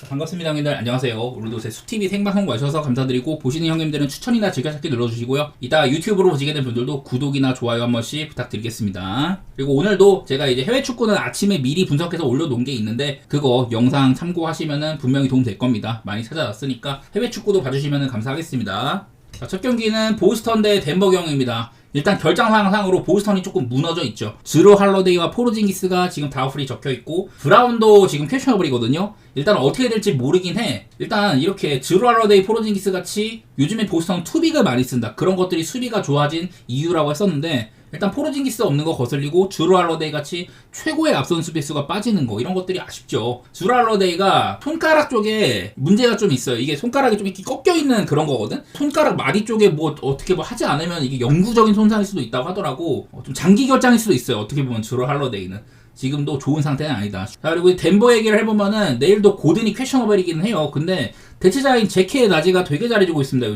반갑습니다 형님들, 안녕하세요. 오늘도 제 수TV 생방송 와주셔서 감사드리고, 보시는 형님들은 추천이나 즐겨찾기 눌러주시고요. 이따 유튜브로 보시게 된 분들도 구독이나 좋아요 한 번씩 부탁드리겠습니다. 그리고 오늘도 제가 이제 해외 축구는 아침에 미리 분석해서 올려놓은 게 있는데, 그거 영상 참고하시면은 분명히 도움 될 겁니다. 많이 찾아왔으니까 해외 축구도 봐주시면 감사하겠습니다. 자, 첫 경기는 보스턴 대 덴버 경기입니다. 일단 결장상으로 보스턴이 조금 무너져 있죠. 드루 할러데이와 포르징기스가 지금 다우플이 적혀있고, 브라운도 지금 퀘셔너블이거든요. 일단 어떻게 될지 모르긴 해. 일단 이렇게 드루 할러데이, 포르징기스 같이 요즘에 보스턴 투빅을 많이 쓴다, 그런 것들이 수비가 좋아진 이유라고 했었는데, 일단 포르징기스 없는 거 거슬리고 드루 할러데이 같이 최고의 앞선 수비수가 빠지는 거, 이런 것들이 아쉽죠. 드루 할러데이가 손가락 쪽에 문제가 좀 있어요. 이게 손가락이 좀 이렇게 꺾여 있는 그런 거거든. 손가락 마디 쪽에 뭐 어떻게 뭐 하지 않으면 이게 영구적인 손상일 수도 있다고 하더라고. 좀 장기 결장일 수도 있어요. 어떻게 보면 드루 할러데이는 지금도 좋은 상태는 아니다. 자, 그리고 덴버 얘기를 해보면은 내일도 고든이 퀘셔너블이기는 해요. 근데 대체자인 제케 나지가 되게 잘해주고 있습니다.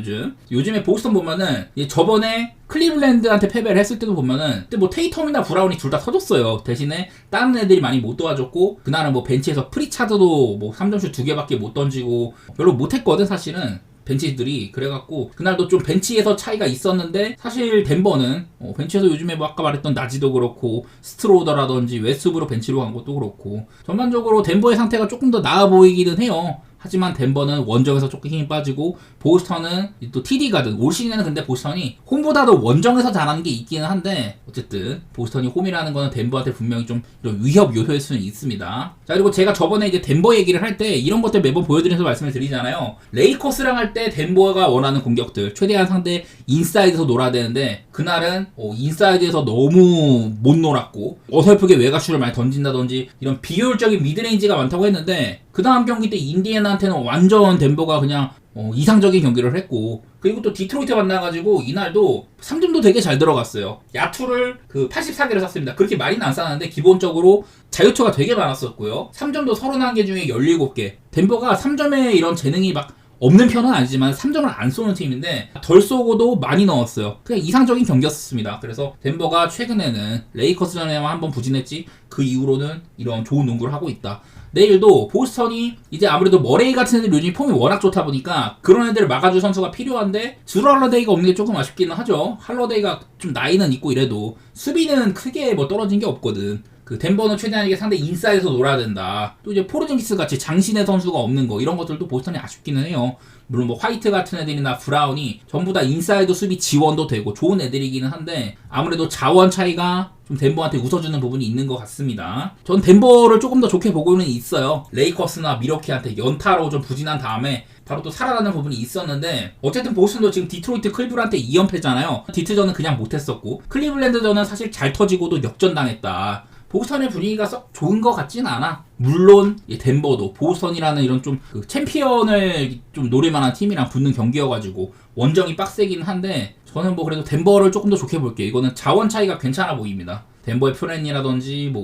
요즘에 보스턴 보면은 저번에 클리블랜드한테 패배를 했을 때도 보면은 뭐 테이텀이나 브라운이 둘 다 터졌어요. 대신에 다른 애들이 많이 못 도와줬고, 그날은 뭐 벤치에서 프리차드도 뭐 3점슛 2개밖에 못 던지고 별로 못했거든 사실은. 벤치들이. 그래갖고 그날도 좀 벤치에서 차이가 있었는데, 사실 덴버는 벤치에서 요즘에 뭐 아까 말했던 나지도 그렇고 스트로더라든지 웨스브로 벤치로 간 것도 그렇고, 전반적으로 덴버의 상태가 조금 더 나아 보이기는 해요. 하지만 덴버는 원정에서 조금 힘이 빠지고, 보스턴은 또 TD 가든, 올 시즌에는 근데 보스턴이 홈보다도 원정에서 잘하는 게 있기는 한데, 어쨌든 보스턴이 홈이라는 거는 덴버한테 분명히 좀 이런 위협 요소일 수는 있습니다. 자, 그리고 제가 저번에 이제 덴버 얘기를 할 때 이런 것들 매번 보여드리면서 말씀을 드리잖아요. 레이커스랑 할 때 덴버가 원하는 공격들, 최대한 상대 인사이드에서 놀아야 되는데, 그날은 인사이드에서 너무 못 놀았고, 어설프게 외곽슛을 많이 던진다든지 이런 비효율적인 미드레인지가 많다고 했는데, 그 다음 경기 때 인디애나한테는 완전 덴버가 그냥 이상적인 경기를 했고, 그리고 또 디트로이트 만나가지고 이날도 3점도 되게 잘 들어갔어요. 야투를 84개를 쐈습니다. 그렇게 많이는 안 쐈는데 기본적으로 자유투가 되게 많았었고요. 3점도 31개 중에 17개. 덴버가 3점에 이런 재능이 막 없는 편은 아니지만 3점을 안 쏘는 팀인데 덜 쏘고도 많이 넣었어요. 그냥 이상적인 경기였습니다. 그래서 덴버가 최근에는 레이커스전에만 한번 부진했지, 그 이후로는 이런 좋은 농구를 하고 있다. 내일도 보스턴이 이제 아무래도 머레이 같은 애들 요즘 폼이 워낙 좋다 보니까 그런 애들을 막아줄 선수가 필요한데, 드루 할러데이가 없는 게 조금 아쉽기는 하죠. 할러데이가 좀 나이는 있고 이래도 수비는 크게 뭐 떨어진 게 없거든. 덴버는 최대한 이게 상대 인사이드에서 놀아야 된다. 또 이제 포르징기스 같이 장신의 선수가 없는 거, 이런 것들도 보스턴이 아쉽기는 해요. 물론 뭐 화이트 같은 애들이나 브라운이 전부 다 인사이드 수비 지원도 되고 좋은 애들이기는 한데, 아무래도 자원 차이가 좀 덴버한테 웃어주는 부분이 있는 것 같습니다. 전 덴버를 조금 더 좋게 보고는 있어요. 레이커스나 미러키한테 연타로 좀 부진한 다음에 바로 또 살아나는 부분이 있었는데, 어쨌든 보스턴도 지금 디트로이트 클리블랜드한테 2연패잖아요. 디트전은 그냥 못했었고, 클리블랜드전은 사실 잘 터지고도 역전당했다. 보스턴의 분위기가 썩 좋은 것 같진 않아. 물론 덴버도 보스턴이라는 이런 좀 챔피언을 좀 노릴만한 팀이랑 붙는 경기여가지고 원정이 빡세긴 한데, 저는 뭐 그래도 덴버를 조금 더 좋게 볼게요. 이거는 자원 차이가 괜찮아 보입니다. 덴버의 프렌이라든지 뭐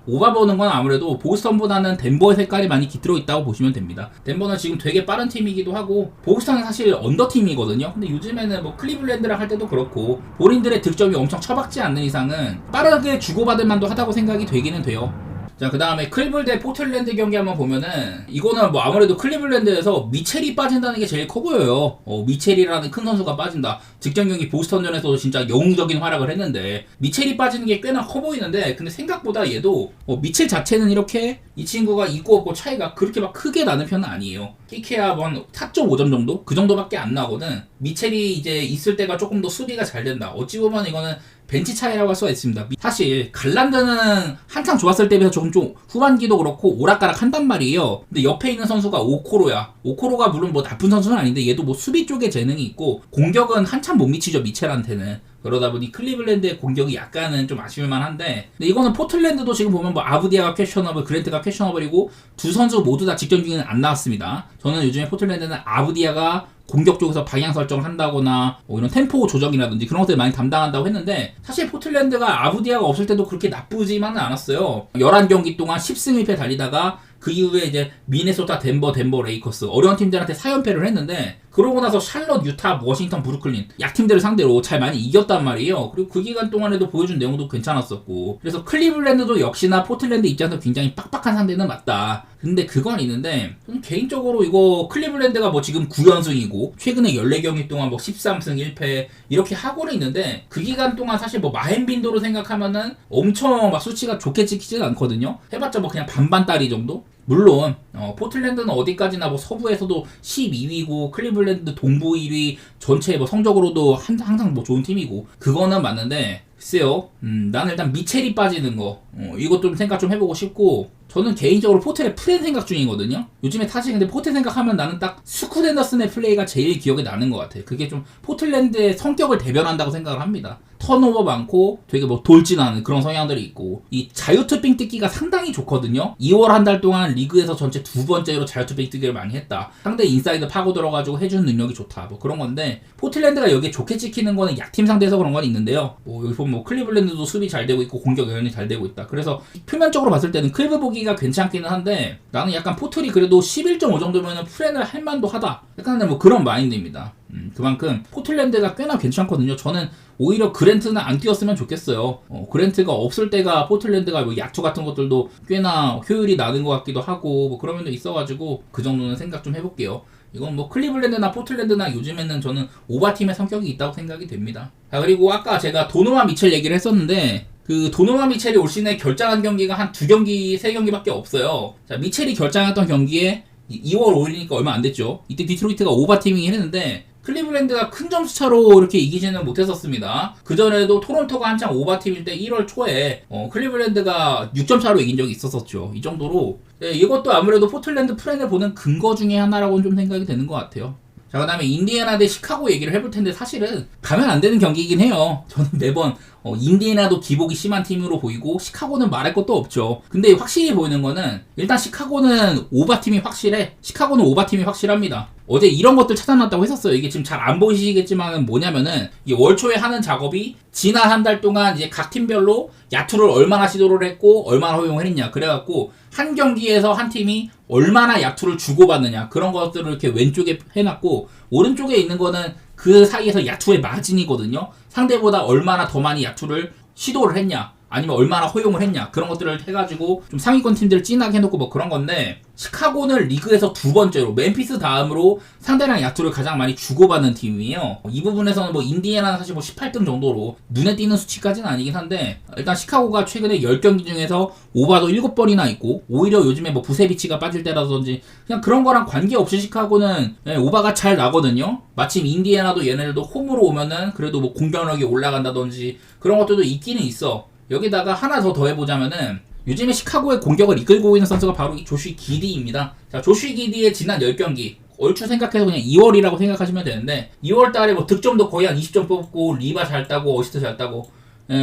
오바 보는 건 아무래도 보스턴보다는 덴버의 색깔이 많이 깃들어 있다고 보시면 됩니다. 덴버는 지금 되게 빠른 팀이기도 하고, 보스턴은 사실 언더팀이거든요. 근데 요즘에는 뭐 클리블랜드랑 할 때도 그렇고, 본인들의 득점이 엄청 처박지 않는 이상은 빠르게 주고받을 만도 하다고 생각이 되기는 돼요. 자, 그 다음에 클리블 대 포틀랜드 경기 한번 보면은, 이거는 뭐 아무래도 클리블랜드에서 미첼이 빠진다는 게 제일 커 보여요. 미첼이라는 큰 선수가 빠진다. 직전 경기 보스턴전에서도 진짜 영웅적인 활약을 했는데, 미첼이 빠지는 게 꽤나 커 보이는데, 근데 생각보다 얘도 미첼 자체는 이렇게 이 친구가 있고 없고 차이가 그렇게 막 크게 나는 편은 아니에요. 끼케야 한 4.5점 정도? 그 정도밖에 안 나거든. 미첼이 이제 있을 때가 조금 더 수비가 잘 된다. 어찌 보면 이거는 벤치 차이라고 할 수가 있습니다. 사실 갈란드는 한창 좋았을 때에 비해서 조금 좀 후반기도 그렇고 오락가락 한단 말이에요. 근데 옆에 있는 선수가 오코로야. 오코로가 물론 뭐 나쁜 선수는 아닌데, 얘도 뭐 수비 쪽에 재능이 있고 공격은 한참 못 미치죠, 미첼한테는. 그러다 보니 클리블랜드의 공격이 약간은 좀 아쉬울만 한데, 근데 이거는 포틀랜드도 지금 보면 뭐 아브디아가 퀘셔너블, 그랜트가 퀘셔너블이고 두 선수 모두 다 직전 중에는 안 나왔습니다. 저는 요즘에 포틀랜드는 아브디아가 공격 쪽에서 방향 설정을 한다거나 뭐 이런 템포 조정이라든지 그런 것들 많이 담당한다고 했는데, 사실 포틀랜드가 아브디아가 없을 때도 그렇게 나쁘지만은 않았어요. 11경기 동안 10승 1패 달리다가 그 이후에 이제 미네소타, 덴버 레이커스 어려운 팀들한테 4연패를 했는데, 그 그러고 나서 샬럿, 유타, 워싱턴, 브루클린 약팀들을 상대로 잘 많이 이겼단 말이에요. 그리고 그 기간 동안에도 보여준 내용도 괜찮았었고, 그래서 클리블랜드도 역시나 포틀랜드 입장에서 굉장히 빡빡한 상대는 맞다. 근데 그건 있는데 저는 개인적으로 이거 클리블랜드가 뭐 지금 9연승이고 최근에 14경기 동안 뭐 13승 1패 이렇게 하고는 있는데, 그 기간 동안 사실 뭐 마헨빈도로 생각하면은 엄청 막 수치가 좋게 찍히지는 않거든요. 해봤자 뭐 그냥 반반 따리 정도? 물론 포틀랜드는 어디까지나 뭐 서부에서도 12위고 클리블랜드 동부 1위, 전체 뭐 성적으로도 항상 뭐 좋은 팀이고 그거는 맞는데, 글쎄요, 나는 일단 미첼이 빠지는 거 이것 좀 생각 좀 해보고 싶고, 저는 개인적으로 포텔의 프렌 생각 중이거든요. 요즘에 사실 근데 포텔 생각하면 나는 딱 스쿠 앤더슨의 플레이가 제일 기억에 나는 것 같아. 그게 좀 포틀랜드의 성격을 대변한다고 생각을 합니다. 턴오버 많고 되게 뭐 돌진하는 그런 성향들이 있고, 이 자유투빙 뜯기가 상당히 좋거든요. 2월 한 달 동안 리그에서 전체 2번째로 자유투빙 뜯기를 많이 했다. 상대 인사이드 파고 들어가지고 해주는 능력이 좋다. 뭐 그런 건데, 포틀랜드가 여기에 좋게 찍히는 거는 약팀 상대에서 그런 건 있는데요. 뭐 여기 보면 뭐 클리블랜드도 수비 잘 되고 있고 공격 여전히 잘 되고 있다. 그래서 표면적으로 봤을 때는 클브 보기가 괜찮기는 한데, 나는 약간 포틀이 그래도 11.5 정도면은 프렌을 할 만도 하다. 약간 뭐 그런 마인드입니다. 그만큼 포틀랜드가 꽤나 괜찮거든요. 저는 오히려 그랜트는 안 뛰었으면 좋겠어요. 그랜트가 없을 때가 포틀랜드가 뭐 야투 같은 것들도 꽤나 효율이 나는 것 같기도 하고 뭐 그런 면도 있어가지고 그 정도는 생각 좀 해볼게요. 이건 뭐 클리블랜드나 포틀랜드나 요즘에는 저는 오바팀의 성격이 있다고 생각이 됩니다. 자, 그리고 아까 제가 도노만 미첼 얘기를 했었는데, 그 도노만 미첼이 올 시즌에 결장한 경기가 한 2경기, 3경기밖에 없어요. 자, 미첼이 결장했던 경기에 2월 5일이니까 얼마 안 됐죠. 이때 디트로이트가 오바팀이긴 했는데 클리블랜드가 큰 점수 차로 이렇게 이기지는 못했었습니다. 그전에도 토론토가 한창 오바팀일 때 1월 초에 클리블랜드가 6점 차로 이긴 적이 있었었죠. 이 정도로 이것도 아무래도 포틀랜드 프렌을 보는 근거 중에 하나라고는 좀 생각이 되는 것 같아요. 자, 그 다음에 인디애나 대 시카고 얘기를 해볼 텐데, 사실은 가면 안 되는 경기이긴 해요. 저는 매번 인디애나도 기복이 심한 팀으로 보이고 시카고는 말할 것도 없죠. 근데 확실히 보이는 거는 일단 시카고는 오바팀이 확실해. 시카고는 오바팀이 확실합니다. 어제 이런 것들 찾아놨다고 했었어요. 이게 지금 잘 안 보이시겠지만 뭐냐면은 이 월초에 하는 작업이 지난 한 달 동안 이제 각 팀별로 야투를 얼마나 시도를 했고 얼마나 허용을 했냐, 그래갖고 한 경기에서 한 팀이 얼마나 야투를 주고받느냐 그런 것들을 이렇게 왼쪽에 해놨고, 오른쪽에 있는 거는 그 사이에서 야투의 마진이거든요. 상대보다 얼마나 더 많이 야투를 시도를 했냐, 아니면 얼마나 허용을 했냐, 그런 것들을 해가지고 좀 상위권 팀들을 찐하게 해놓고 뭐 그런 건데, 시카고는 리그에서 2번째로 멤피스 다음으로 상대랑 야투를 가장 많이 주고받는 팀이에요. 이 부분에서는 뭐 인디애나는 사실 뭐 18등 정도로 눈에 띄는 수치까지는 아니긴 한데, 일단 시카고가 최근에 10경기 중에서 오바도 7번이나 있고, 오히려 요즘에 뭐 부세비치가 빠질 때라든지 그냥 그런 거랑 관계없이 시카고는 오바가 잘 나거든요. 마침 인디애나도 얘네들도 홈으로 오면은 그래도 뭐 공격력이 올라간다든지 그런 것들도 있기는 있어. 여기다가 하나 더 더해보자면은 요즘에 시카고의 공격을 이끌고 있는 선수가 바로 이 조슈 기디입니다. 자, 조슈 기디의 지난 10경기 얼추 생각해서 그냥 2월이라고 생각하시면 되는데, 2월 달에 뭐 득점도 거의 한 20점 뽑고 리바 잘 따고 어시스트 잘 따고,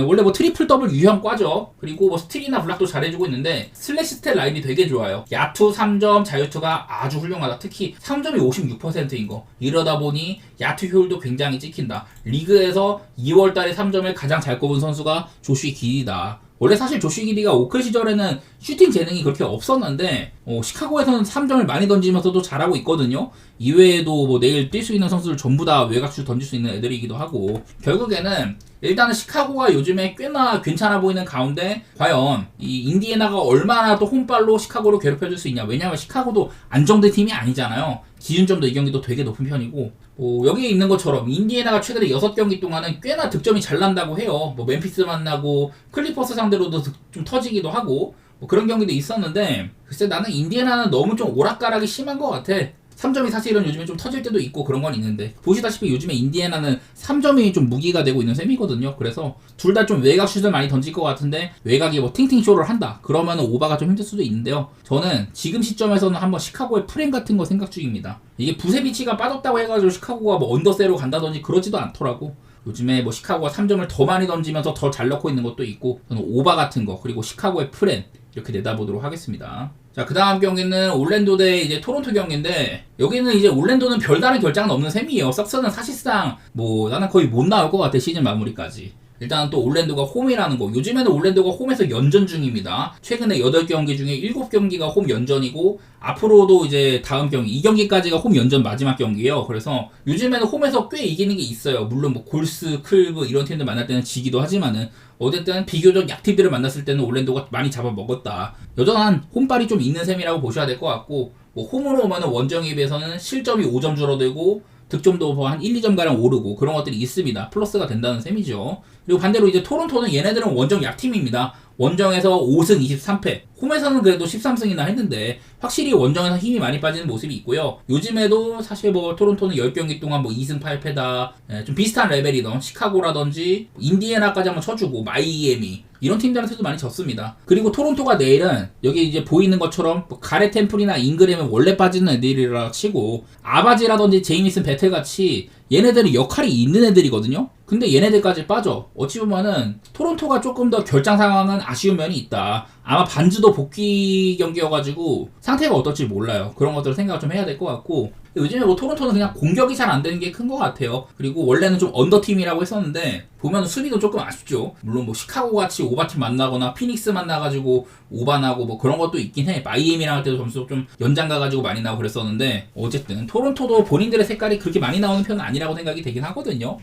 원래 뭐 트리플 더블 유형 과죠. 그리고 뭐 스틸이나 블락도 잘해주고 있는데 슬래시 스탯 라인이 되게 좋아요. 야투 3점, 자유투가 아주 훌륭하다. 특히 3점이 56%인 거. 이러다 보니 야투 효율도 굉장히 찍힌다. 리그에서 2월 달에 3점을 가장 잘 꼽은 선수가 조슈 기디다. 원래 사실 조슈 기디가 오클 시절에는 슈팅 재능이 그렇게 없었는데 시카고에서는 3점을 많이 던지면서도 잘하고 있거든요. 이외에도 뭐 내일 뛸 수 있는 선수들 전부 다 외곽슛 던질 수 있는 애들이기도 하고, 결국에는 일단은 시카고가 요즘에 꽤나 괜찮아 보이는 가운데 과연 이 인디애나가 얼마나 또 홈발로 시카고를 괴롭혀줄 수 있냐. 왜냐면 시카고도 안정된 팀이 아니잖아요. 기준점도 이 경기도 되게 높은 편이고, 여기에 있는 것처럼 인디애나가 최근에 6경기 동안은 꽤나 득점이 잘 난다고 해요. 뭐 멤피스 만나고 클리퍼스 상대로도 좀 터지기도 하고 뭐 그런 경기도 있었는데, 글쎄 나는 인디애나는 너무 좀 오락가락이 심한 것 같아. 3점이 사실은 요즘에 좀 터질 때도 있고 그런 건 있는데, 보시다시피 요즘에 인디애나는 3점이 좀 무기가 되고 있는 셈이거든요. 그래서 둘 다 좀 외곽 슛을 많이 던질 것 같은데, 외곽이 뭐 팅팅 쇼를 한다 그러면 오바가 좀 힘들 수도 있는데요. 저는 지금 시점에서는 한번 시카고의 프렌 같은 거 생각 중입니다. 이게 부세비치가 빠졌다고 해가지고 시카고가 뭐 언더세로 간다든지 그러지도 않더라고. 요즘에 뭐 시카고가 3점을 더 많이 던지면서 더 잘 넣고 있는 것도 있고, 저는 오바 같은 거 그리고 시카고의 프렌 이렇게 내다보도록 하겠습니다. 자, 그 다음 경기는 올랜도 대 이제 토론토 경기인데, 여기는 이제 올랜도는 별다른 결장은 없는 셈이에요. 삭스는 사실상 뭐 나는 거의 못 나올 것 같아, 시즌 마무리까지. 일단 또 올랜도가 홈이라는 거. 요즘에는 올랜도가 홈에서 연전 중입니다. 최근에 8경기 중에 7경기가 홈 연전이고 앞으로도 이제 다음 경기 2경기까지가 홈 연전 마지막 경기예요. 그래서 요즘에는 홈에서 꽤 이기는 게 있어요. 물론 뭐 골스, 클브 이런 팀들 만날 때는 지기도 하지만은 어쨌든 비교적 약팀들을 만났을 때는 올랜도가 많이 잡아먹었다. 여전한 홈발이 좀 있는 셈이라고 보셔야 될 것 같고 뭐 홈으로 오면은 원정에 비해서는 실점이 5점 줄어들고 득점도 뭐 한 1, 2점가량 오르고 그런 것들이 있습니다. 플러스가 된다는 셈이죠. 그리고 반대로 이제 토론토는 얘네들은 원정 약팀입니다. 원정에서 5승 23패. 홈에서는 그래도 13승이나 했는데 확실히 원정에서 힘이 많이 빠지는 모습이 있고요. 요즘에도 사실 뭐 토론토는 10경기 동안 뭐 2승 8패다. 좀 비슷한 레벨이던 시카고라든지 인디애나까지 한번 쳐주고 마이애미 이런 팀들한테도 많이 졌습니다. 그리고 토론토가 내일은 여기 이제 보이는 것처럼 뭐 가레 템플이나 잉그램은 원래 빠지는 애들이라 치고 아바지라든지 제이미슨 베텔 같이 얘네들이 역할이 있는 애들이거든요. 근데 얘네들까지 빠져. 어찌 보면은 토론토가 조금 더 결장 상황은 아쉬운 면이 있다. 아마 반주도 복귀 경기여가지고 상태가 어떨지 몰라요. 그런 것들을 생각을 좀 해야 될 것 같고 요즘에 뭐 토론토는 그냥 공격이 잘 안 되는 게 큰 것 같아요. 그리고 원래는 좀 언더팀이라고 했었는데 보면 수비도 조금 아쉽죠. 물론 뭐 시카고 같이 오바팀 만나거나 피닉스 만나가지고 오반하고 뭐 그런 것도 있긴 해. 마이애미랑 할 때도 점수 좀 연장 가가지고 많이 나오고 그랬었는데 어쨌든 토론토도 본인들의 색깔이 그렇게 많이 나오는 편은 아니라고 생각이 되긴 하거든요.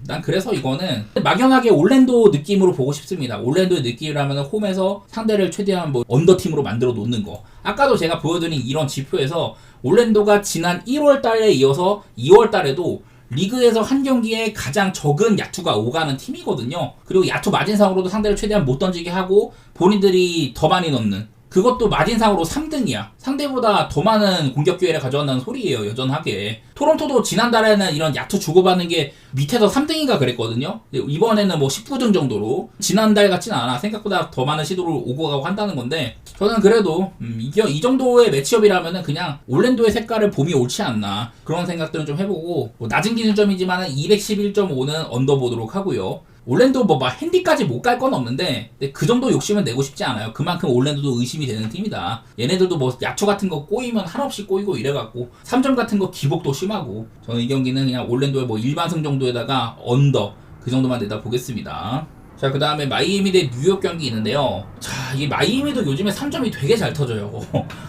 난 그래서 이거는 막연하게 올랜도 느낌으로 보고 싶습니다. 올랜도의 느낌이라면 홈에서 상대를 최대한 뭐 언더팀으로 만들어 놓는 거. 아까도 제가 보여드린 이런 지표에서 올랜도가 지난 1월 달에 이어서 2월 달에도 리그에서 한 경기에 가장 적은 야투가 오가는 팀이거든요. 그리고 야투 마진상으로도 상대를 최대한 못 던지게 하고 본인들이 더 많이 넣는 그것도 마진상으로 3등이야. 상대보다 더 많은 공격 기회를 가져간다는 소리예요. 여전하게. 토론토도 지난달에는 이런 야투 주고받는 게 밑에서 3등인가 그랬거든요. 이번에는 뭐 19등 정도로 지난달 같진 않아. 생각보다 더 많은 시도를 오고 가고 한다는 건데 저는 그래도 이 정도의 매치업이라면은 그냥 올랜도의 색깔을 봄이 옳지 않나 그런 생각들은 좀 해보고 뭐 낮은 기준점이지만 211.5는 언더보도록 하고요. 올랜도 뭐 막 핸디까지 못 갈 건 없는데 그 정도 욕심은 내고 싶지 않아요. 그만큼 올랜도도 의심이 되는 팀이다. 얘네들도 뭐 야투 같은 거 꼬이면 한없이 꼬이고 이래갖고 3점 같은 거 기복도 심하고 저는 이 경기는 그냥 올랜도의 뭐 일반승 정도에다가 언더 그 정도만 내다 보겠습니다. 자, 그 다음에 마이애미 대 뉴욕 경기 있는데요. 자, 이 마이애미도 요즘에 3점이 되게 잘 터져요.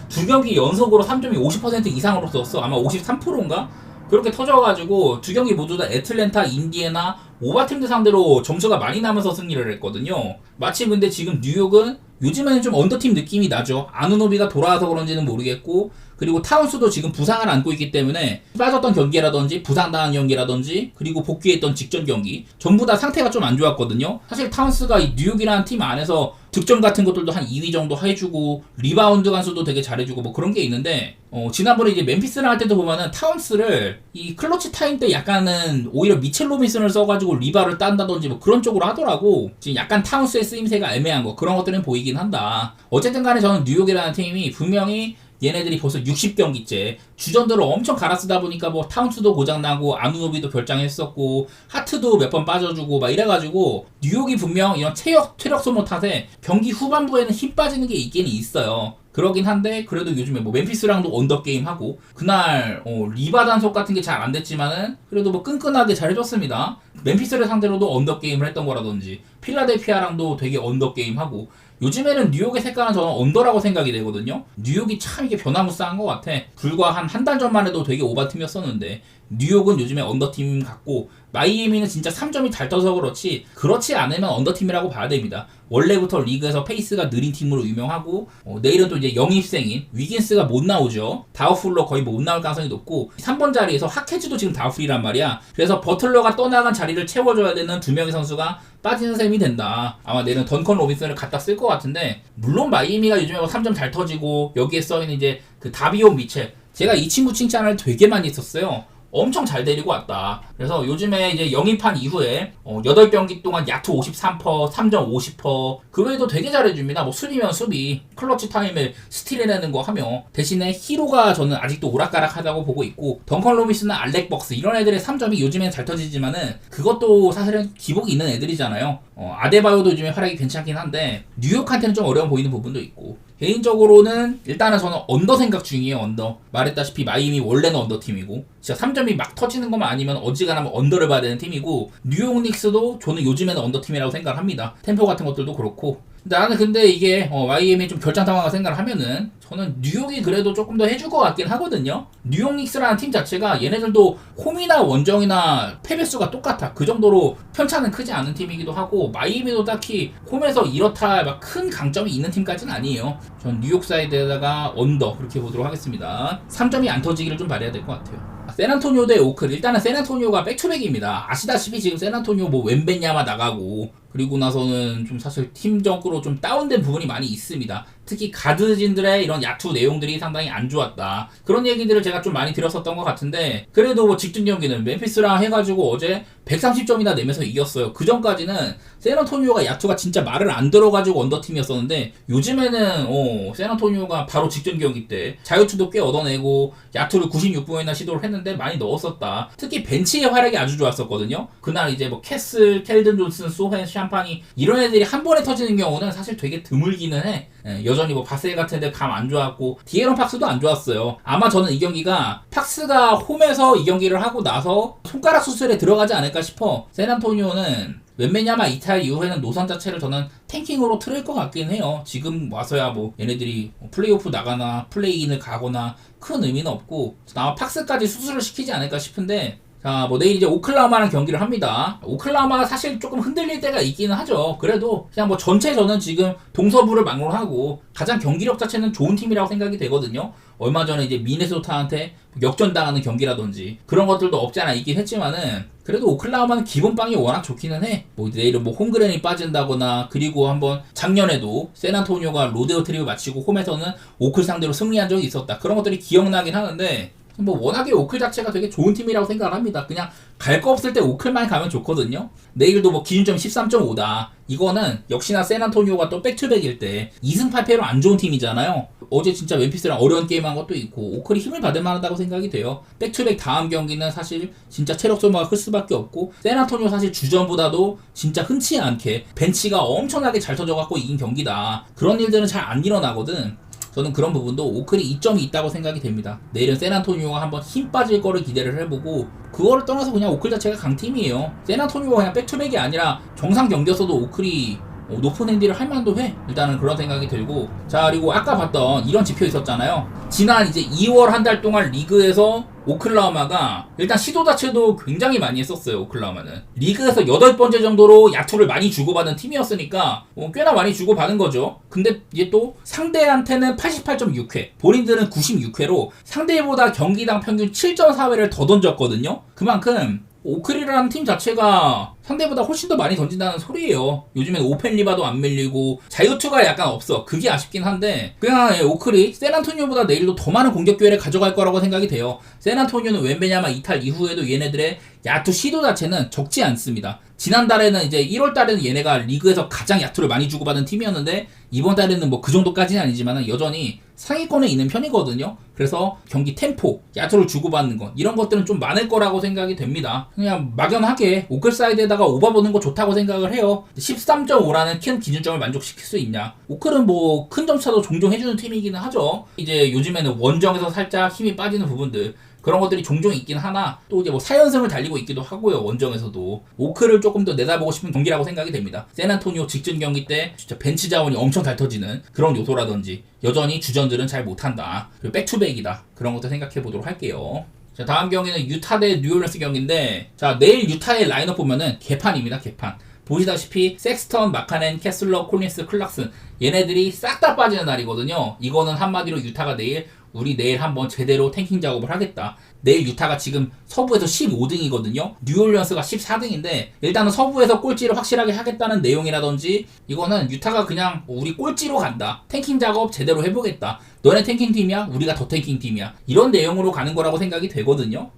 두 경기 연속으로 3점이 50% 이상으로 썼어. 아마 53%인가? 그렇게 터져가지고 두 경기 모두 다 애틀랜타, 인디애나, 오바팀들 상대로 점수가 많이 나면서 승리를 했거든요. 마치 근데 지금 뉴욕은 요즘에는 좀 언더팀 느낌이 나죠. 아누노비가 돌아와서 그런지는 모르겠고 그리고 타운스도 지금 부상을 안고 있기 때문에 빠졌던 경기라든지 부상당한 경기라든지 그리고 복귀했던 직전 경기 전부 다 상태가 좀 안 좋았거든요. 사실 타운스가 이 뉴욕이라는 팀 안에서 득점 같은 것들도 한 2위 정도 해주고 리바운드 간수도 되게 잘해주고 뭐 그런 게 있는데 지난번에 이제 멤피스랑 할 때도 보면은 타운스를 이 클러치 타임 때 약간은 오히려 미첼 로빈슨을 써가지고 리바를 딴다든지 뭐 그런 쪽으로 하더라고. 지금 약간 타운스의 쓰임새가 애매한 거 그런 것들은 보이긴 한다. 어쨌든 간에 저는 뉴욕이라는 팀이 분명히 얘네들이 벌써 60경기째 주전들을 엄청 갈아쓰다 보니까 뭐 타운스도 고장나고 아누노비도 결장했었고 하트도 몇 번 빠져주고 막 이래가지고 뉴욕이 분명 이런 체력 소모 탓에 경기 후반부에는 힘 빠지는 게 있긴 있어요. 그러긴 한데 그래도 요즘에 뭐 멤피스랑도 언더게임 하고 그날 리바 단속 같은 게 잘 안 됐지만은 그래도 뭐 끈끈하게 잘 해줬습니다. 멤피스를 상대로도 언더게임을 했던 거라든지 필라델피아랑도 되게 언더게임 하고 요즘에는 뉴욕의 색깔은 저는 언더라고 생각이 되거든요. 뉴욕이 참 이게 변화무쌍한 것 같아. 불과 한 달 전만 해도 되게 오바팀이었었는데 뉴욕은 요즘에 언더팀 같고 마이애미는 진짜 3점이 잘 떠서 그렇지 않으면 언더팀이라고 봐야 됩니다. 원래부터 리그에서 페이스가 느린 팀으로 유명하고 내일은 또 이제 영입생인 위긴스가 못 나오죠. 다우풀로 거의 못 나올 가능성이 높고 3번 자리에서 하케즈도 지금 다우풀이란 말이야. 그래서 버틀러가 떠나간 자리를 채워줘야 되는 두 명의 선수가 빠지는 셈이 된다. 아마 내일은 던컨 로빈슨을 갖다 쓸 것 같은데 물론 마이애미가 요즘에 3점 잘 터지고 여기에 써있는 이제 그 다비온 미첼 제가 이 친구 칭찬을 되게 많이 했었어요. 엄청 잘 데리고 왔다. 그래서 요즘에 이제 영입한 이후에 8경기 동안 야투 53%, 3점 50%, 그 외에도 되게 잘해줍니다. 뭐 수비면 수비, 클러치 타임을 스틸해내는 거 하며 대신에 히로가 저는 아직도 오락가락하다고 보고 있고 덩컨 로빈스나 알렉 벅스 이런 애들의 3점이 요즘엔 잘 터지지만은 그것도 사실은 기복이 있는 애들이잖아요. 아데바요도 요즘에 활약이 괜찮긴 한데 뉴욕한테는 좀 어려워 보이는 부분도 있고 개인적으로는 일단은 저는 언더 생각 중이에요. 언더. 말했다시피 마이애미 원래는 언더 팀이고 진짜 3점이 막 터지는 것만 아니면 어지간하면 언더를 봐야 되는 팀이고 뉴욕 닉스도 저는 요즘에는 언더 팀이라고 생각을 합니다. 템포 같은 것들도 그렇고 나는 근데 이게 마이애미 좀 결장당하가 생각을 하면은 저는 뉴욕이 그래도 조금 더 해줄 것 같긴 하거든요. 뉴욕 닉스라는 팀 자체가 얘네들도 홈이나 원정이나 패배수가 똑같아. 그 정도로 편차는 크지 않은 팀이기도 하고 마이애미도 딱히 홈에서 이렇다 막 큰 강점이 있는 팀까지는 아니에요. 전 뉴욕 사이드에다가 언더 그렇게 보도록 하겠습니다. 3점이 안 터지기를 좀 바라야 될 것 같아요. 샌안토니오 대 오클. 일단은 샌안토니오가 백투백입니다. 아시다시피 지금 샌안토니오 뭐 웬벤야마 나가고 그리고 나서는 좀 사실 팀적으로 좀 다운된 부분이 많이 있습니다. 특히 가드진들의 이런 야투 내용들이 상당히 안 좋았다. 그런 얘기들을 제가 좀 많이 들었었던 것 같은데 그래도 뭐 직전 경기는 멤피스랑 해가지고 어제 130점이나 내면서 이겼어요. 그 전까지는 샌안토니오가 야투가 진짜 말을 안 들어가지고 언더팀이었었는데 요즘에는 샌안토니오가 바로 직전 경기 때 자유투도 꽤 얻어내고 야투를 96분이나 시도를 했는데 많이 넣었었다. 특히 벤치의 활약이 아주 좋았었거든요. 그날 이제 뭐 캐슬, 켈든 존슨, 소헨, 샴파니 이런 애들이 한 번에 터지는 경우는 사실 되게 드물기는 해. 여전히 뭐 바셀 같은데 감 안 좋았고 디에런 팍스도 안 좋았어요. 아마 저는 이 경기가 팍스가 홈에서 이 경기를 하고 나서 손가락 수술에 들어가지 않을까 싶어. 샌안토니오는 웬메냐마 이탈 이후에는 노선 자체를 저는 탱킹으로 틀을 것 같긴 해요. 지금 와서야 뭐 얘네들이 플레이오프 나가나 플레이인을 가거나 큰 의미는 없고 아마 팍스까지 수술을 시키지 않을까 싶은데 자, 뭐 내일 이제 오클라호마랑 경기를 합니다. 오클라호마가 사실 조금 흔들릴 때가 있기는 하죠. 그래도 그냥 뭐 전체 저는 지금 동서부를 막론하고 가장 경기력 자체는 좋은 팀이라고 생각이 되거든요. 얼마 전에 이제 미네소타한테 역전당하는 경기라든지 그런 것들도 없지 않아 있긴 했지만은 그래도 오클라호마는 기본빵이 워낙 좋기는 해. 뭐 내일은 뭐 홈그랜이 빠진다거나 그리고 한번 작년에도 샌안토니오가 로데오 트립을 마치고 홈에서는 오클 상대로 승리한 적이 있었다. 그런 것들이 기억나긴 하는데 뭐 워낙에 오클 자체가 되게 좋은 팀이라고 생각을 합니다. 그냥 갈 거 없을 때 오클만 가면 좋거든요. 내일도 뭐 기준점 13.5다. 이거는 역시나 샌안토니오가 또 백투백일 때 2승 8패로 안 좋은 팀이잖아요. 어제 진짜 멤피스랑 어려운 게임한 것도 있고 오클이 힘을 받을 만하다고 생각이 돼요. 백투백 다음 경기는 사실 진짜 체력 소모가 클 수밖에 없고 샌안토니오 사실 주전보다도 진짜 흔치 않게 벤치가 엄청나게 잘 터져갖고 이긴 경기다. 그런 일들은 잘 안 일어나거든. 저는 그런 부분도 오클이 이점이 있다고 생각이 됩니다. 내일은 샌안토니오가 한번 힘 빠질 거를 기대를 해보고 그거를 떠나서 그냥 오클 자체가 강팀이에요. 샌안토니오가 그냥 백투백이 아니라 정상 경기였어도 오클이 높은 핸디를 할 만도 해. 일단은 그런 생각이 들고 자 그리고 아까 봤던 이런 지표 있었잖아요. 지난 이제 2월 한 달 동안 리그에서 오클라호마가 일단 시도 자체도 굉장히 많이 했었어요. 오클라호마는 리그에서 8번째 정도로 야투를 많이 주고받은 팀이었으니까 꽤나 많이 주고받은 거죠. 근데 이게 또 상대한테는 88.6회 본인들은 96회로 상대보다 경기당 평균 7.4회를 더 던졌거든요. 그만큼 오클이라는 팀 자체가 상대보다 훨씬 더 많이 던진다는 소리예요. 요즘엔 오펜 리바도 안 밀리고 자유투가 약간 없어. 그게 아쉽긴 한데 그냥 오클이 샌안토니오보다 내일도 더 많은 공격 기회를 가져갈 거라고 생각이 돼요. 샌안토니오는 웬베냐마 이탈 이후에도 얘네들의 야투 시도 자체는 적지 않습니다. 지난달에는 이제 1월달에는 얘네가 리그에서 가장 야투를 많이 주고받은 팀이었는데 이번 달에는 뭐 그 정도까지는 아니지만 여전히 상위권에 있는 편이거든요. 그래서 경기 템포, 야투를 주고받는 것 이런 것들은 좀 많을 거라고 생각이 됩니다. 그냥 막연하게 오클 사이드에다가 오버보는 거 좋다고 생각을 해요. 13.5라는 큰 기준점을 만족시킬 수 있냐. 오클은 뭐 큰 점차도 종종 해주는 팀이기는 하죠. 이제 요즘에는 원정에서 살짝 힘이 빠지는 부분들 그런 것들이 종종 있긴 하나 또 이제 뭐 4연승을 달리고 있기도 하고요. 원정에서도 오클을 조금 더 내다보고 싶은 경기라고 생각이 됩니다. 샌안토니오 직전 경기 때 진짜 벤치 자원이 엄청 잘 터지는 그런 요소라든지 여전히 주전들은 잘 못한다. 그리고 백투백이다. 그런 것도 생각해 보도록 할게요. 자 다음 경기는 유타 대 뉴올리언스 경기인데 자 내일 유타의 라인업 보면은 개판입니다. 개판. 보시다시피 섹스턴, 마카넨, 캐슬러, 콜린스, 클락슨 얘네들이 싹 다 빠지는 날이거든요. 이거는 한마디로 유타가 우리 내일 한번 제대로 탱킹 작업을 하겠다. 내일 유타가 지금 서부에서 15등이거든요. 뉴올리언스가 14등인데 일단은 서부에서 꼴찌를 확실하게 하겠다는 내용이라든지 이거는 유타가 그냥 우리 꼴찌로 간다. 탱킹 작업 제대로 해보겠다. 너네 탱킹 팀이야? 우리가 더 탱킹 팀이야. 이런 내용으로 가는 거라고 생각이 되거든요.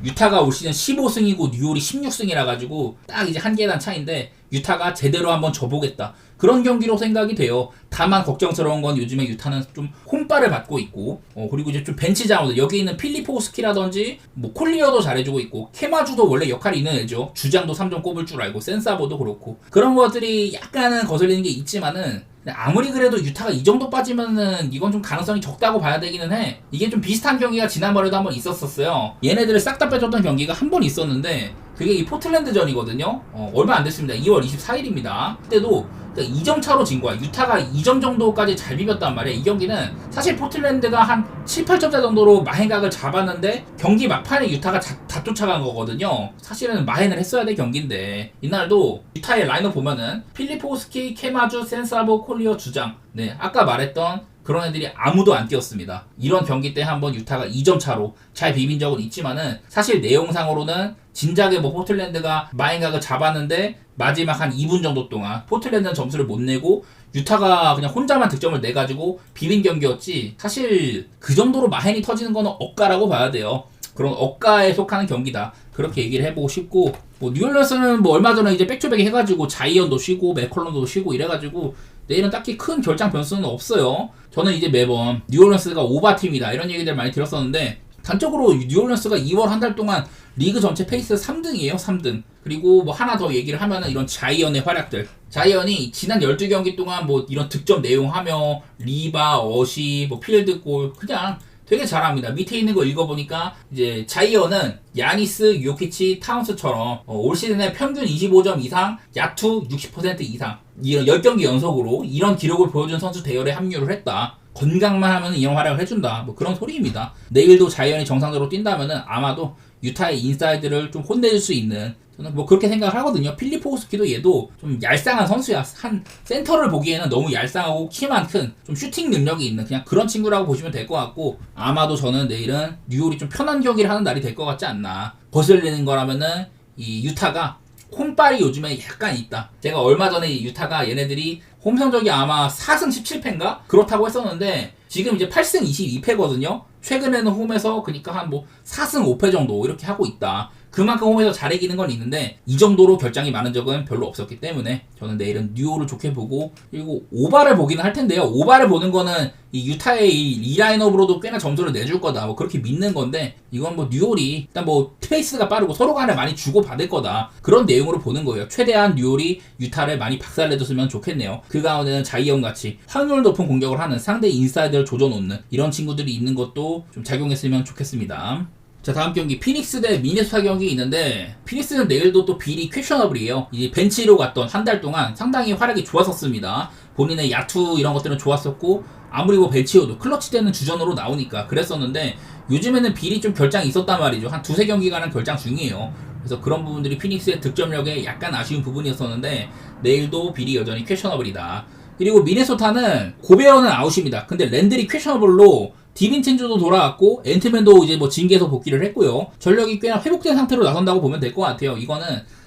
유타가 올 시즌 15승이고 뉴올이 16승이라 가지고 딱 이제 한 계단 차인데 유타가 제대로 한번 져보겠다. 그런 경기로 생각이 돼요. 다만 걱정스러운 건 요즘에 유타는 좀 홈발을 받고 있고 그리고 이제 좀 벤치 자원들 여기 있는 필리포스키라든지 뭐 콜리어도 잘해주고 있고 케마주도 원래 역할이 있는 애죠. 주장도 3점 꼽을 줄 알고 센사보도 그렇고 그런 것들이 약간은 거슬리는 게 있지만은 근데 아무리 그래도 유타가 이 정도 빠지면은 이건 좀 가능성이 적다고 봐야 되기는 해. 이게 좀 비슷한 경기가 지난번에도 한번 있었었어요. 얘네들을 싹 다 빼줬던 경기가 한 번 있었는데 그게 이 포틀랜드전이거든요. 얼마 안 됐습니다. 2월 24일입니다. 그때도 2점 차로 진 거야. 유타가 2점 정도까지 잘 비볐단 말이야. 이 경기는 사실 포틀랜드가 한 7, 8점차 정도로 마행각을 잡았는데 경기 막판에 유타가 다 쫓아간 거거든요. 사실은 마행을 했어야 될 경기인데 이날도 유타의 라인업 보면은 필리포스키, 케마주, 센사보, 콜리어 주장. 네, 아까 말했던 그런 애들이 아무도 안 뛰었습니다. 이런 경기 때 한번 유타가 2점 차로 잘 비빈 적은 있지만은 사실 내용상으로는 진작에 뭐 포틀랜드가 마행각을 잡았는데 마지막 한 2분 정도 동안 포틀랜드는 점수를 못 내고 유타가 그냥 혼자만 득점을 내가지고 비빈 경기였지 사실 그 정도로 마행이 터지는 거는 억가라고 봐야 돼요. 그런 억가에 속하는 경기다. 그렇게 얘기를 해보고 싶고 뭐 뉴올리언스는 뭐 얼마 전에 이제 백투백 해가지고 자이언도 쉬고 맥컬럼도 쉬고 이래가지고 내일은 딱히 큰 결장 변수는 없어요. 저는 이제 매번 뉴올리언스가 오바팀이다 이런 얘기들 많이 들었었는데 단적으로 뉴올리언스가 2월 한 달 동안 리그 전체 페이스 3등이에요. 3등. 그리고 뭐 하나 더 얘기를 하면은 이런 자이언의 활약들. 자이언이 지난 12경기 동안 뭐 이런 득점 내용하며 리바, 어시, 뭐 필드골 그냥 되게 잘합니다. 밑에 있는 거 읽어보니까 이제 자이언은 야니스, 요키치, 타운스처럼 올 시즌에 평균 25점 이상, 야투 60% 이상 이런 10경기 연속으로 이런 기록을 보여준 선수 대열에 합류를 했다. 건강만 하면 이런 활약을 해준다. 뭐 그런 소리입니다. 내일도 자이언이 정상적으로 뛴다면은 아마도 유타의 인사이드를 좀 혼내줄 수 있는 저는 뭐 그렇게 생각을 하거든요. 필리포스키도 얘도 좀 얄쌍한 선수야. 한 센터를 보기에는 너무 얄쌍하고 키만 큰 좀 슈팅 능력이 있는 그냥 그런 친구라고 보시면 될 것 같고 아마도 저는 내일은 뉴올이 좀 편한 경기를 하는 날이 될 것 같지 않나. 거슬리는 거라면은 이 유타가 홈빨이 요즘에 약간 있다. 제가 얼마 전에 유타가 얘네들이 홈 성적이 아마 4승 17패인가? 그렇다고 했었는데 지금 이제 8승 22패거든요. 최근에는 홈에서 그러니까 한 뭐 4승 5패 정도 이렇게 하고 있다. 그만큼 홈에서 잘 이기는 건 있는데 이 정도로 결장이 많은 적은 별로 없었기 때문에 저는 내일은 뉴오를 좋게 보고 그리고 오바를 보기는 할 텐데요. 오바를 보는 거는 이 유타의 이 라인업으로도 꽤나 점수를 내줄 거다. 뭐 그렇게 믿는 건데 이건 뭐 뉴올이 일단 뭐 페이스가 빠르고 서로 간에 많이 주고 받을 거다. 그런 내용으로 보는 거예요. 최대한 뉴올이 유타를 많이 박살내줬으면 좋겠네요. 그 가운데는 자이언 같이 확률 높은 공격을 하는 상대 인사이드를 조져놓는 이런 친구들이 있는 것도 좀 작용했으면 좋겠습니다. 자, 다음 경기 피닉스 대 미네소타 경기 있는데 피닉스는 내일도 또 비리 퀘셔너블이에요. 이제 벤치로 갔던 한 달 동안 상당히 활약이 좋았었습니다. 본인의 야투 이런 것들은 좋았었고 아무리 뭐 벤치여도 클러치 때는 주전으로 나오니까 그랬었는데 요즘에는 비리 좀 결장이 있었단 말이죠. 한 두세 경기가는 결장 중이에요. 그래서 그런 부분들이 피닉스의 득점력에 약간 아쉬운 부분이었었는데 내일도 비리 여전히 퀘셔너블이다. 그리고 미네소타는 고베어는 아웃입니다. 근데 랜들이 퀘셔너블로 디빈첸조도 돌아왔고 앤트맨도 이제 뭐 징계에서 복귀를 했고요. 전력이 꽤나 회복된 상태로 나선다고 보면 될 것 같아요. 이거는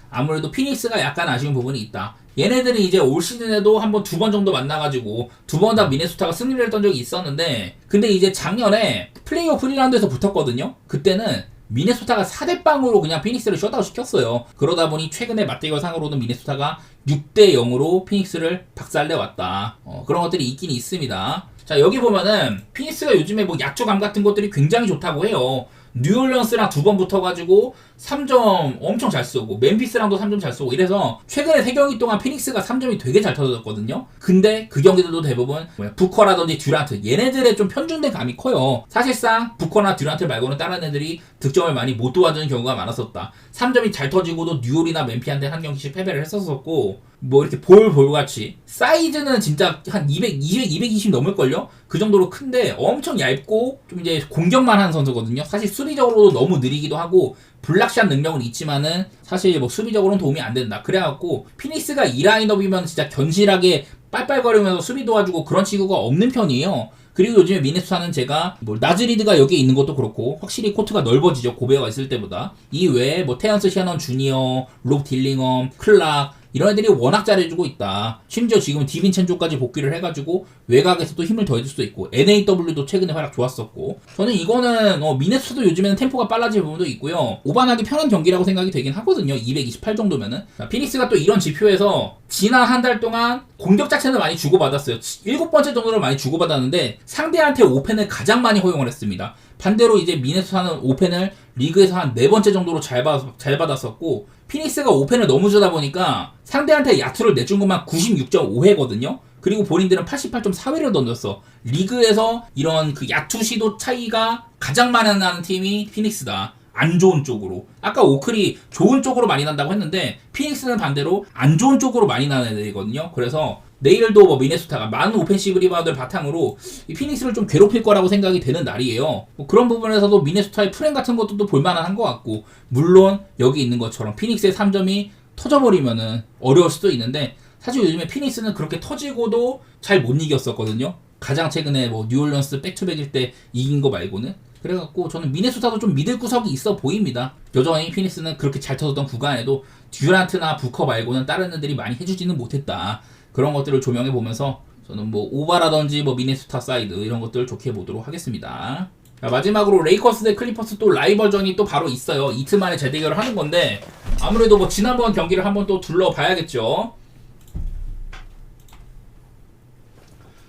아무래도 피닉스가 약간 아쉬운 부분이 있다. 얘네들은 이제 올 시즌에도 한번 두 번 정도 만나가지고 두 번 다 미네소타가 승리를 했던 적이 있었는데 근데 이제 작년에 플레이오프 1라운드에서 붙었거든요. 그때는 미네소타가 4대0으로 그냥 피닉스를 셧아웃 시켰어요. 그러다 보니 최근에 맞대결 상으로는 미네소타가 6대0으로 피닉스를 박살내왔다. 그런 것들이 있긴 있습니다. 자, 여기 보면은 피닉스가 요즘에 뭐 약조감 같은 것들이 굉장히 좋다고 해요. 뉴올리언스랑 두 번 붙어가지고 3점 엄청 잘 쏘고 멤피스랑도 3점 잘 쏘고 이래서 최근에 3경기 동안 피닉스가 3점이 되게 잘 터졌거든요. 근데 그 경기들도 대부분 부커라든지 듀란트 얘네들의 좀 편중된 감이 커요. 사실상 부커나 듀란트 말고는 다른 애들이 득점을 많이 못 도와주는 경우가 많았었다. 3점이 잘 터지고도 뉴올이나 멤피한테 한 경기씩 패배를 했었었고 뭐 이렇게 볼같이 사이즈는 진짜 한 220 넘을걸요? 그 정도로 큰데 엄청 얇고 좀 이제 공격만 하는 선수거든요. 사실 수비적으로도 너무 느리기도 하고 블락샷 능력은 있지만은 사실 뭐 수비적으로는 도움이 안 된다. 그래갖고 피닉스가 이 라인업이면 진짜 견실하게 빨빨거리면서 수비 도와주고 그런 친구가 없는 편이에요. 그리고 요즘에 미네소타는 제가 뭐 나즈리드가 여기에 있는 것도 그렇고 확실히 코트가 넓어지죠. 고베어가 있을 때보다. 이 외에 뭐 테언스 샤넌 주니어, 롭 딜링엄, 클락 이런 애들이 워낙 잘해주고 있다. 심지어 지금 디빈첸조까지 복귀를 해가지고 외곽에서 또 힘을 더해줄 수도 있고 NAW도 최근에 활약 좋았었고 저는 이거는 미네소타도 요즘에는 템포가 빨라질 부분도 있고요. 오반하기 편한 경기라고 생각이 되긴 하거든요. 228 정도면은. 자, 피닉스가 또 이런 지표에서 지난 한 달 동안 공격 자체는 많이 주고받았어요. 7번째 정도를 많이 주고받았는데 상대한테 오펜을 가장 많이 허용을 했습니다. 반대로 이제 미네소타는 오펜을 리그에서 한 4번째 정도로 잘 받았었고 피닉스가 오펜을 너무 주다 보니까 상대한테 야투를 내준 것만 96.5회거든요. 그리고 본인들은 88.4회를 던졌어. 리그에서 이런 그 야투 시도 차이가 가장 많이 나는 팀이 피닉스다. 안 좋은 쪽으로. 아까 오클이 좋은 쪽으로 많이 난다고 했는데 피닉스는 반대로 안 좋은 쪽으로 많이 나는 애들이거든요. 그래서 내일도 뭐 미네소타가 많은 오펜시브 리바운드를 바탕으로 이 피닉스를 좀 괴롭힐 거라고 생각이 되는 날이에요. 뭐 그런 부분에서도 미네소타의 프렌 같은 것도 또 볼만한 것 같고, 물론 여기 있는 것처럼 피닉스의 3점이 터져버리면은 어려울 수도 있는데, 사실 요즘에 피닉스는 그렇게 터지고도 잘 못 이겼었거든요. 가장 최근에 뭐 뉴올리언스 백투백일 때 이긴 거 말고는. 그래갖고 저는 미네소타도 좀 믿을 구석이 있어 보입니다. 여전히 피닉스는 그렇게 잘 터졌던 구간에도 듀란트나 부커 말고는 다른 애들이 많이 해주지는 못했다. 그런 것들을 조명해 보면서 저는 뭐 오바라든지 뭐 미네소타 사이드 이런 것들을 좋게 보도록 하겠습니다. 자, 마지막으로 레이커스 대 클리퍼스 또 라이벌전이 또 바로 있어요. 이틀 만에 재대결을 하는 건데 아무래도 뭐 지난번 경기를 한번 또 둘러봐야겠죠.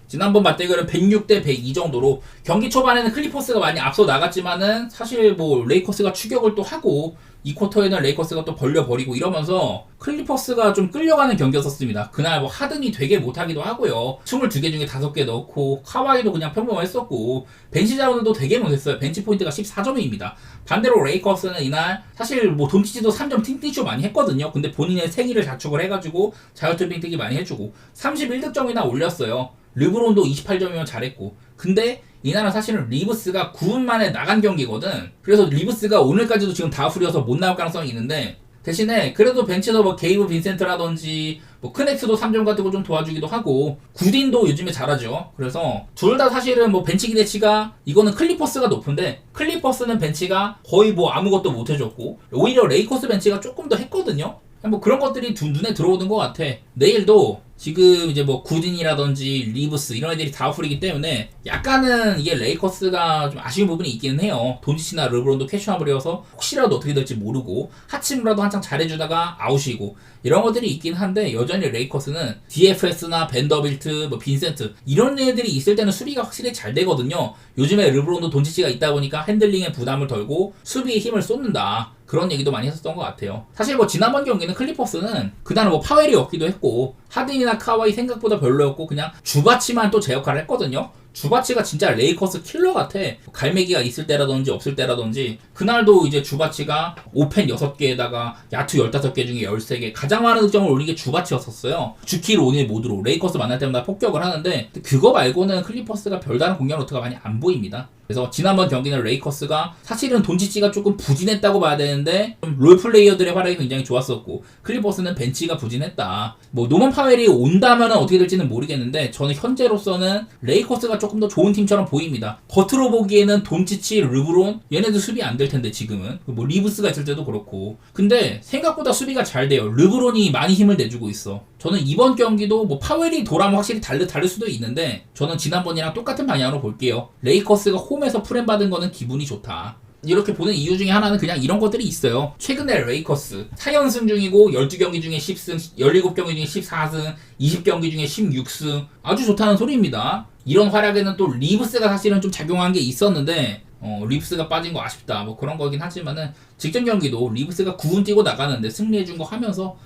지난번 맞대결은 106대 102 정도로 경기 초반에는 클리퍼스가 많이 앞서 나갔지만은 사실 뭐 레이커스가 추격을 또 하고 이 쿼터에는 레이커스가 또 벌려버리고 이러면서 클리퍼스가 좀 끌려가는 경기였었습니다. 그날 뭐 하든이 되게 못하기도 하고요. 22개 중에 5개 넣고 카와이도 그냥 평범했었고 벤치 자원도 되게 못했어요. 벤치 포인트가 14점입니다. 반대로 레이커스는 이날 사실 뭐 돈치치도 3점 팅티쇼 많이 했거든요. 근데 본인의 생일을 자축을 해가지고 자유투 빙튀기 많이 해주고 31득점이나 올렸어요. 르브론도 28점이면 잘했고, 근데 이날은 사실은 리브스가 9분 만에 나간 경기거든. 그래서 리브스가 오늘까지도 지금 다 풀려서 못 나올 가능성이 있는데 대신에 그래도 벤치에서 뭐 게이브 빈센트라든지 뭐 크넥스도 3점 같은 거 좀 도와주기도 하고 구딘도 요즘에 잘하죠. 그래서 둘 다 사실은 뭐 벤치 기대치가 이거는 클리퍼스가 높은데 클리퍼스는 벤치가 거의 뭐 아무것도 못 해줬고 오히려 레이커스 벤치가 조금 더 했거든요. 뭐 그런 것들이 눈에 들어오는 것 같아. 내일도 지금 이제 뭐 구딘이라든지 리브스 이런 애들이 다 풀이기 때문에 약간은 이게 레이커스가 좀 아쉬운 부분이 있기는 해요. 돈치치나 르브론도 캐시화블이어서 혹시라도 어떻게 될지 모르고 하치무라도 한창 잘해주다가 아웃이고 이런 것들이 있긴 한데 여전히 레이커스는 DFS나 벤더빌트, 뭐 빈센트 이런 애들이 있을 때는 수비가 확실히 잘 되거든요. 요즘에 르브론도 돈치치가 있다 보니까 핸들링에 부담을 덜고 수비에 힘을 쏟는다. 그런 얘기도 많이 했었던 것 같아요. 사실 뭐 지난번 경기는 클리퍼스는 그날 뭐 파웰이 없기도 했고 하든이나 카와이 생각보다 별로였고 그냥 주바치만 또 제 역할을 했거든요. 주바치가 진짜 레이커스 킬러 같아. 갈매기가 있을 때라든지 없을 때라든지 그날도 이제 주바치가 오펜 6개에다가 야투 15개 중에 13개 가장 많은 득점을 올린 게 주바치였었어요. 주킬 오닐 모드로 레이커스 만날 때마다 폭격을 하는데 그거 말고는 클리퍼스가 별다른 공격 노트가 많이 안 보입니다. 그래서 지난번 경기는 레이커스가 사실은 돈치치가 조금 부진했다고 봐야 되는데 좀 롤플레이어들의 활약이 굉장히 좋았었고 클리퍼스는 벤치가 부진했다. 뭐 노먼 파웰이 온다면 어떻게 될지는 모르겠는데 저는 현재로서는 레이커스가 조금 더 좋은 팀처럼 보입니다. 겉으로 보기에는 돈치치, 르브론 얘네들 수비 안 될 텐데 지금은 뭐 리브스가 있을 때도 그렇고 근데 생각보다 수비가 잘 돼요. 르브론이 많이 힘을 내주고 있어. 저는 이번 경기도 뭐 파웰이 돌아오면 확실히 다를 수도 있는데 저는 지난번이랑 똑같은 방향으로 볼게요. 레이커스가 홈에서 프렘 받은 거는 기분이 좋다. 이렇게 보는 이유 중에 하나는 그냥 이런 것들이 있어요. 최근에 레이커스 4연승 중이고 12경기 중에 10승, 17경기 중에 14승, 20경기 중에 16승 아주 좋다는 소리입니다. 이런 활약에는 또 리브스가 사실은 좀 작용한 게 있었는데 리브스가 빠진 거 아쉽다 뭐 그런 거긴 하지만은 직전 경기도 리브스가 9분 뛰고 나가는데 승리해준 거 하면서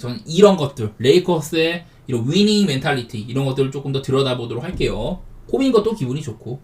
저는 이런 것들 레이커스의 이런 위닝 멘탈리티 이런 것들을 조금 더 들여다보도록 할게요. 홈인 것도 기분이 좋고